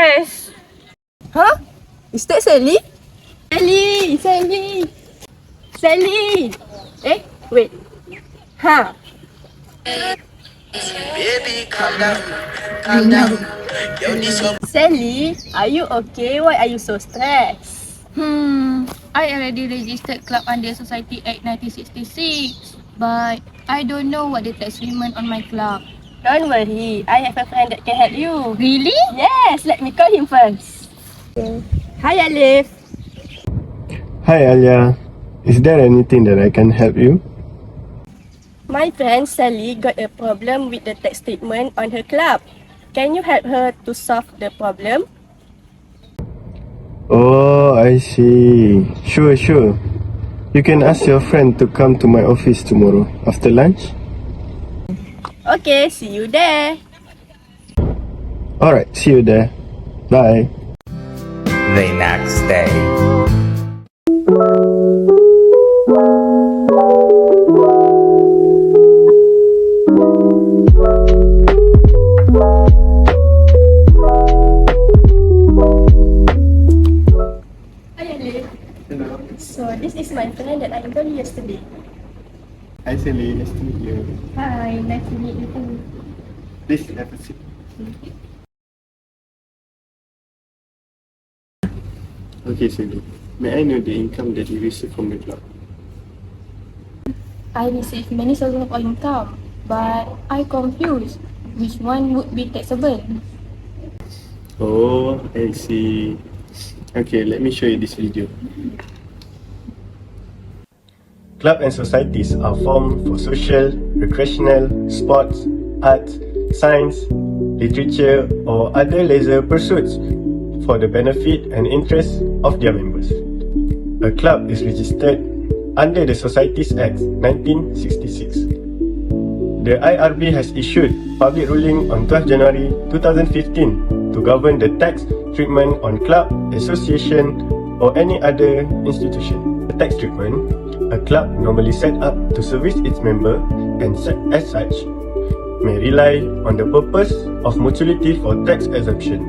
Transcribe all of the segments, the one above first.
stress. Huh? Is that Sally? Sally! Wait. Huh? Baby, calm down, calm down. Yo, this your Sally, are you okay? Why are you so stressed? I already registered club under Society Act 1966, but I don't know what the tax treatment on my club. Don't worry, I have a friend that can help you. Really? Yes, let me call him first. Hi Alif. Hi ALIAH, is there anything that I can help you? My friend Sally got a problem with the tax statement on her club. Can you help her to solve the problem? Oh, I see. Sure. You can ask your friend to come to my office tomorrow after lunch. Okay, see you there. Alright, see you there. Bye. The next day. Hi Alif. So this is my friend that I interviewed yesterday. Hi Sally, nice to meet you. Hi, nice to meet you too. Please have a seat. Okay Sally, may I know the income that you receive from the club? I receive many sources of income, but I confused which one would be taxable. Oh, I see. Okay, let me show you this video. Clubs and societies are formed for social, recreational, sports, arts, science, literature or other leisure pursuits for the benefit and interest of their members. A club is registered under the Societies Act 1966. The IRB has issued public ruling on 12 January 2015 to govern the tax treatment on club, association or any other institution. The tax treatment, a club normally set up to service its member and as such may rely on the purpose of mutuality for tax exemption.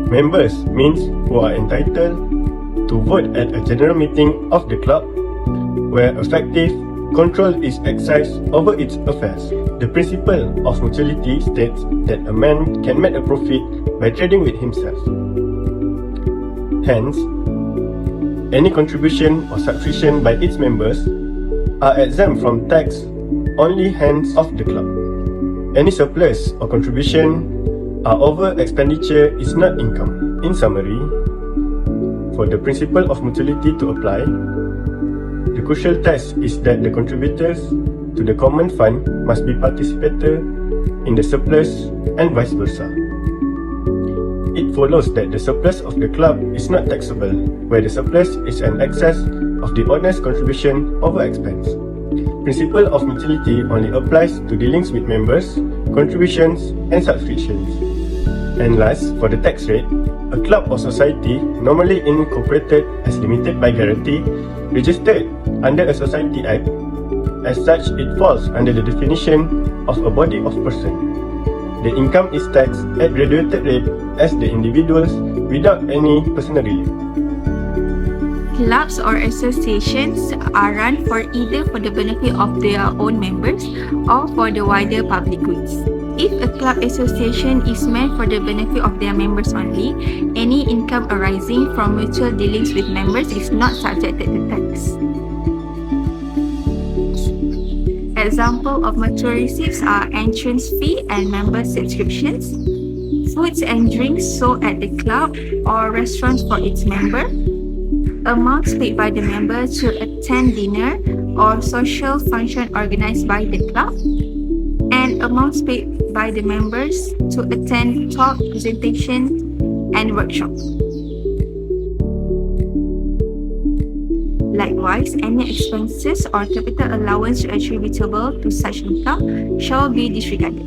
Members means who are entitled to vote at a general meeting of the club where effective control is exercised over its affairs. The principle of mutuality states that a man can make a profit by trading with himself. Hence, any contribution or subscription by its members are exempt from tax only hands of the club. Any surplus or contribution are over expenditure is not income. In summary, for the principle of mutuality to apply, the crucial test is that the contributors to the common fund must be participator in the surplus and vice versa. It follows that the surplus of the club is not taxable, where the surplus is an excess of the owner's contribution over expense. Principle of mutuality only applies to dealings with members, contributions and subscriptions. And last, for the tax rate, a club or society normally incorporated as limited by guarantee, registered under a Society Act. As such, it falls under the definition of a body of person. The income is taxed at graduated rate as the individuals without any personal relief. Clubs or associations are run for either for the benefit of their own members or for the wider public goods. If a club association is meant for the benefit of their members only, any income arising from mutual dealings with members is not subjected to tax. Example of mutual receipts are entrance fee and member subscriptions, foods and drinks sold at the club or restaurants for its member, amounts paid by the member to attend dinner or social function organized by the club, and amounts paid by the members to attend talk, presentation, and workshops. Likewise, any expenses or capital allowance attributable to such income shall be disregarded.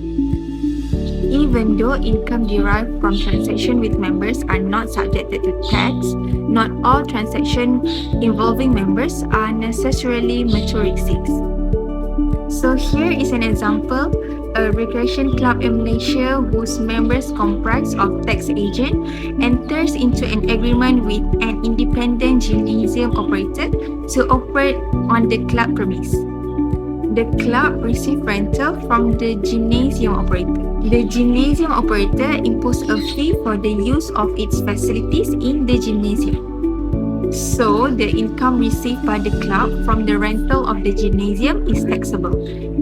Even though income derived from transactions with members are not subjected to tax, not all transactions involving members are necessarily mutual receipts. So here is an example a recreation club in Malaysia whose members comprise of tax agent enters into an agreement with an independent gymnasium operator to operate on the club premise. The club receives rental from the gymnasium operator. The gymnasium operator imposes a fee for the use of its facilities in the gymnasium. So, the income received by the club from the rental of the gymnasium is taxable,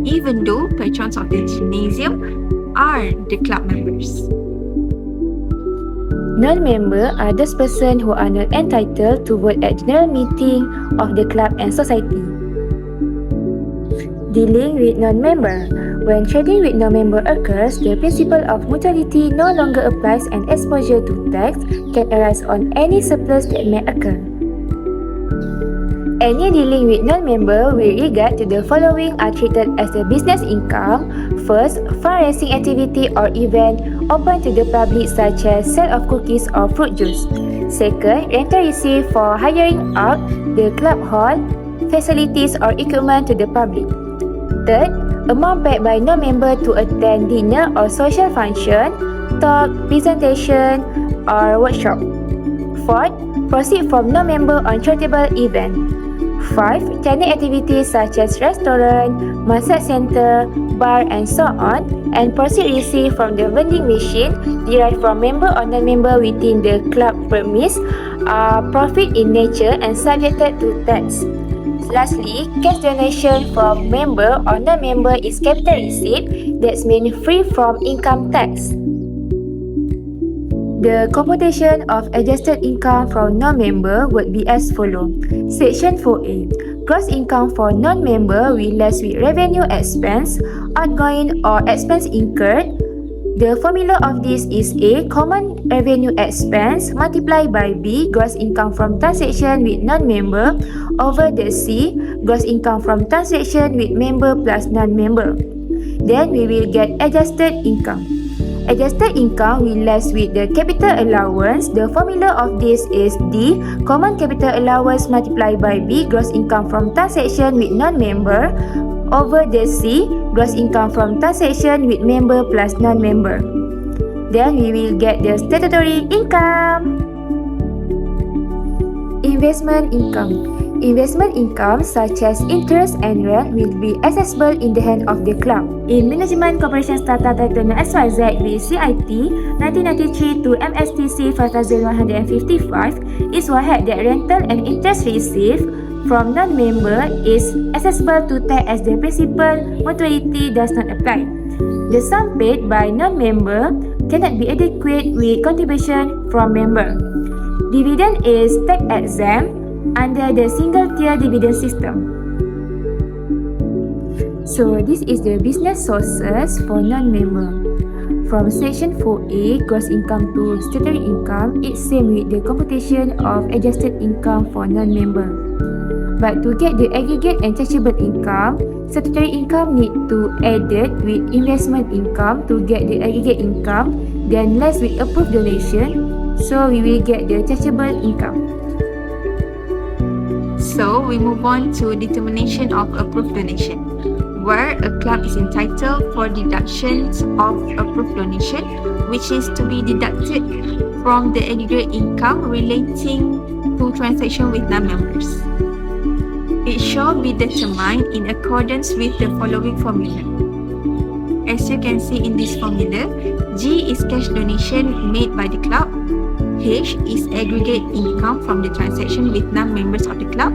even though patrons of the gymnasium are the club members. Non-member are those persons who are not entitled to vote at general meeting of the club and society. Dealing with non-member. When trading with non-member occurs, the principle of mutuality no longer applies and exposure to tax can arise on any surplus that may occur. Any dealing with non-member with regard to the following are treated as a business income. First, fundraising activity or event open to the public such as sale of cookies or fruit juice. Second, rental received for hiring out the club hall, facilities or equipment to the public. Third, amount paid by non-member to attend dinner or social function, talk, presentation or workshop. Fourth, proceed from non-member on charitable event. 5. Dining activities such as restaurant, massage center, bar and so on, and proceed received from the vending machine derived from member or non-member within the club premise are profit in nature and subjected to tax. Lastly, cash donation from member or non-member is capital receipt that's mean free from income tax. The computation of adjusted income from non-member would be as follows. Section 4A. Gross income for non-member will less with revenue expense, outgoing or expense incurred. The formula of this is A. Common revenue expense multiplied by B. Gross income from transaction with non-member over the C. Gross income from transaction with member plus non-member. Then we will get adjusted income. Adjusted income will less with the capital allowance. The formula of this is D. Common capital allowance multiplied by B. Gross income from transaction with non-member over the C. Gross income from transaction with member plus non-member. Then we will get the statutory income. Investment income. Investment income such as interest and rent will be accessible in the hand of the club. In Management Corporation Strata Title XYZ with CIT 1993 to MSTC 5155 is wahed that rental and interest received from non-member is accessible to tax as the principal mutuality does not apply. The sum paid by non-member cannot be adequate with contribution from member. Dividend is tax exempt under the single-tier dividend system. So, this is the business sources for non-member. From Section 4A, gross income to statutory income, it's same with the computation of adjusted income for non-member. But to get the aggregate and taxable income, statutory income need to added with investment income to get the aggregate income, then less with approved donation, so we will get the taxable income. So, we move on to determination of approved donation, where a club is entitled for deductions of approved donation, which is to be deducted from the aggregate income relating to transaction with non-members. It shall be determined in accordance with the following formula. As you can see in this formula, G is cash donation made by the club, H is aggregate income from the transaction with non-members of the club,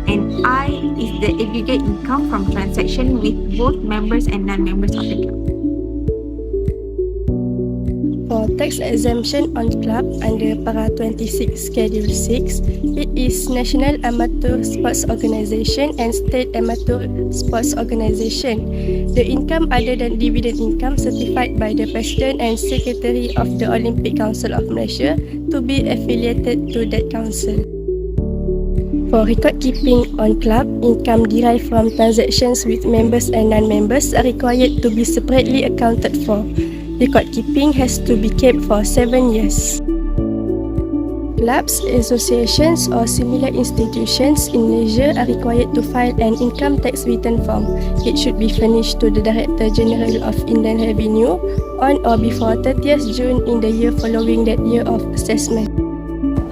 and I is the aggregate income from transaction with both members and non-members of the club. For tax exemption on club under Para 26 Schedule 6, it is National Amateur Sports Organisation and State Amateur Sports Organisation. The income other than dividend income certified by the President and Secretary of the Olympic Council of Malaysia to be affiliated to that council. For record keeping on club, income derived from transactions with members and non-members are required to be separately accounted for. Record keeping has to be kept for 7 years. Clubs, associations or similar institutions in Malaysia are required to file an income tax return form. It should be furnished to the Director General of Inland Revenue on or before 30th June in the year following that year of assessment.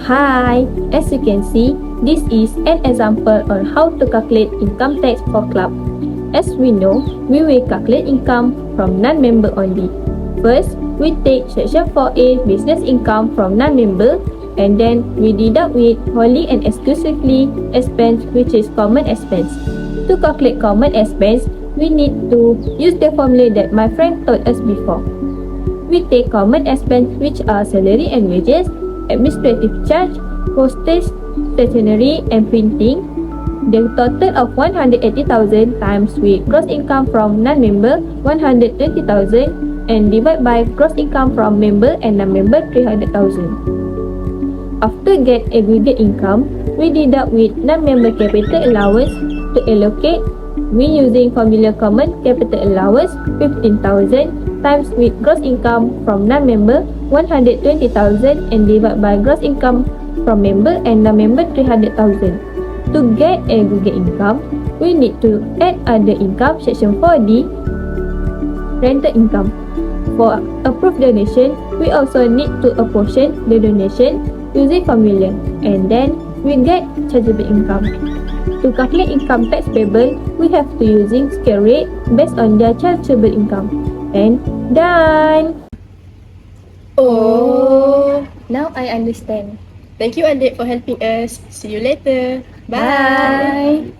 Hi, as you can see, this is an example on how to calculate income tax for club. As we know, we will calculate income from non-member only. First, we take section 4A business income from non-member, and then we deduct it wholly and exclusively expense, which is common expense. To calculate common expense, we need to use the formula that my friend taught us before. We take common expense, which are salary and wages, administrative charge, postage, stationery and printing. The total of 180,000 times with gross income from non-member 120,000 and divide by gross income from member and non-member 300,000. After get aggregate income, we deduct with non-member capital allowance to allocate. We using formula common capital allowance 15,000 times with gross income from non-member 120,000 and divide by gross income from member and non-member 300,000. To get aggregate income, we need to add other income section 4D, rental income. For approved donation, we also need to apportion the donation using formula, and then we get chargeable income. To calculate income tax payable, we have to using scale rate based on their chargeable income. And done! Oh, Now I understand. thank you Adik for helping us. See you later. Bye.